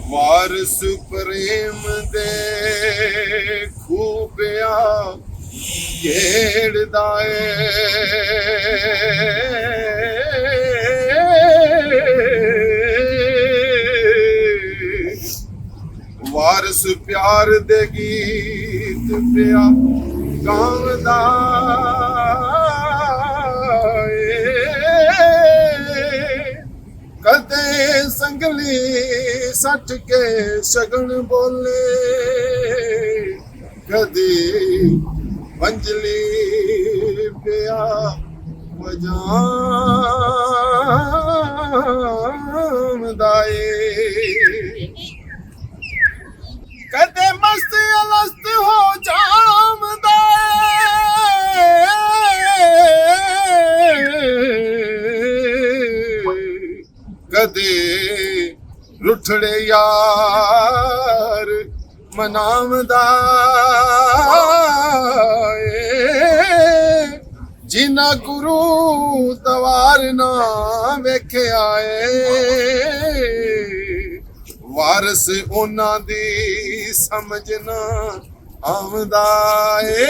ਵਾਰਸ ਪ੍ਰੇਮ ਦੇ ਖੂਬਿਆ ਖੇੜਦਾ ਏ ਵਾਰਸ ਪਿਆਰ ਦੇ ਗੀਤ ਪਿਆ ਗਾਉਂਦਾ ਏ ਕਦੇ ਸੰਗਲੀ ਸੱਟ ਕੇ ਸ਼ਗਨ ਬੋਲੇ ਕਦੇ ਬੰਜਲੀ ਪਿਆ ਵਜਾਉਂਦਾ ਏ ਕਦੇ ਮਸਤ ਅਲਸਤ ਹੋ ਜਾਮਦਾ ਕਦੇ ਰੁੱਠੜੇ ਯਾਰ ਮਨਾਵਦਾ ਏ ਜਿਨਾ ਗੁਰੂ ਦਵਾਰ ਨਾ ਵੇਖਿਆ ਏ ਵਾਰਸ ਉਹਨਾਂ ਦੀ ਸਮਝ ਨਾ ਆਉਂਦਾ ਏ